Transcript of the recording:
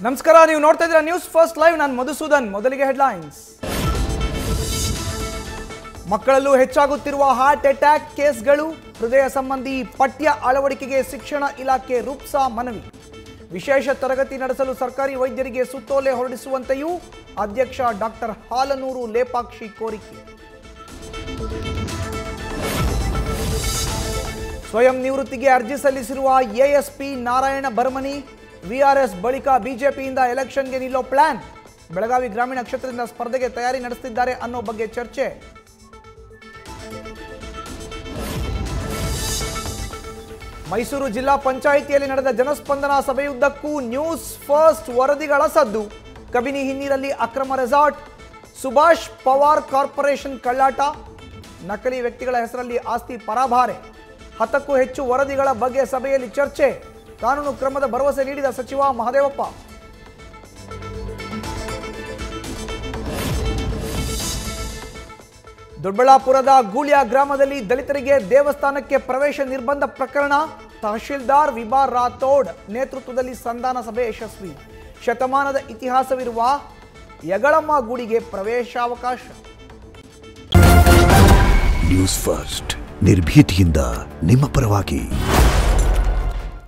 ನಮಸ್ಕಾರ, ನೀವು ನೋಡ್ತಾ ಇದ್ದೀರಾ ನ್ಯೂಸ್ ಫಸ್ಟ್ ಲೈವ್. ನಾನು ಮಧುಸೂದನ್. ಮೊದಲಿಗೆ ಹೆಡ್ಲೈನ್ಸ್. ಮಕ್ಕಳಲ್ಲೂ ಹೆಚ್ಚಾಗುತ್ತಿರುವ ಹಾರ್ಟ್ ಅಟ್ಯಾಕ್ ಕೇಸ್ಗಳು, ಹೃದಯ ಸಂಬಂಧಿ ಪಠ್ಯ ಅಳವಡಿಕೆಗೆ ಶಿಕ್ಷಣ ಇಲಾಖೆ ರೂಪ್ಸಾ ಮನವಿ. ವಿಶೇಷ ತರಗತಿ ನಡೆಸಲು ಸರ್ಕಾರಿ ವೈದ್ಯರಿಗೆ ಸುತ್ತೋಲೆ ಹೊರಡಿಸುವಂತೆಯೂ ಅಧ್ಯಕ್ಷ ಡಾಕ್ಟರ್ ಹಾಲನೂರು ಲೇಪಾಕ್ಷಿ ಕೋರಿಕೆ. ಸ್ವಯಂ ನಿವೃತ್ತಿಗೆ ಅರ್ಜಿ ಸಲ್ಲಿಸಿರುವ ಎಎಸ್ಪಿ ನಾರಾಯಣ ಬರಮನಿ, ವಿಆರ್ಎಸ್ ಬಳಿಕ ಬಿಜೆಪಿಯಿಂದ ಎಲೆಕ್ಷನ್ಗೆ ನಿಲ್ಲೋ ಪ್ಲಾನ್. ಬೆಳಗಾವಿ ಗ್ರಾಮೀಣ ಕ್ಷೇತ್ರದಿಂದ ಸ್ಪರ್ಧೆಗೆ ತಯಾರಿ ನಡೆಸುತ್ತಿದ್ದಾರೆ ಅನ್ನೋ ಬಗ್ಗೆ ಚರ್ಚೆ. ಮೈಸೂರು ಜಿಲ್ಲಾ ಪಂಚಾಯಿತಿಯಲ್ಲಿ ನಡೆದ ಜನಸ್ಪಂದನ ಸಭೆಯುದ್ದಕ್ಕೂ ನ್ಯೂಸ್ ಫಸ್ಟ್ ವರದಿಗಳ ಸದ್ದು. ಕಬಿನಿ ಹಿನ್ನೀರಲ್ಲಿ ಅಕ್ರಮ ರೆಸಾರ್ಟ್, ಸುಭಾಷ್ ಪವಾರ್ ಕಾರ್ಪೊರೇಷನ್ ಕಳ್ಳಾಟ, ನಕಲಿ ವ್ಯಕ್ತಿಗಳ ಹೆಸರಲ್ಲಿ ಆಸ್ತಿ ಪರಾಭಾರೆ. 10ಕ್ಕೂ ಹೆಚ್ಚು ವರದಿಗಳ ಬಗ್ಗೆ ಸಭೆಯಲ್ಲಿ ಚರ್ಚೆ. ಕಾನೂನು ಕ್ರಮದ ಭರವಸೆ ನೀಡಿದ ಸಚಿವ ಮಹದೇವಪ್ಪ. ದೊಡ್ಡಬಳ್ಳಾಪುರದ ಗೂಳ್ಯ ಗ್ರಾಮದಲ್ಲಿ ದಲಿತರಿಗೆ ದೇವಸ್ಥಾನಕ್ಕೆ ಪ್ರವೇಶ ನಿರ್ಬಂಧ ಪ್ರಕರಣ. ತಹಶೀಲ್ದಾರ್ ವಿಭಾ ರಾಥೋಡ್ ನೇತೃತ್ವದಲ್ಲಿ ಸಂಧಾನ ಸಭೆ ಯಶಸ್ವಿ. ಶತಮಾನದ ಇತಿಹಾಸವಿರುವ ಯಗಳಮ್ಮ ಗುಡಿಗೆ ಪ್ರವೇಶಾವಕಾಶ. ನ್ಯೂಸ್ ಫಸ್ಟ್, ನಿರ್ಭೀತಿಯಿಂದ ನಿಮ್ಮ ಪರವಾಗಿ.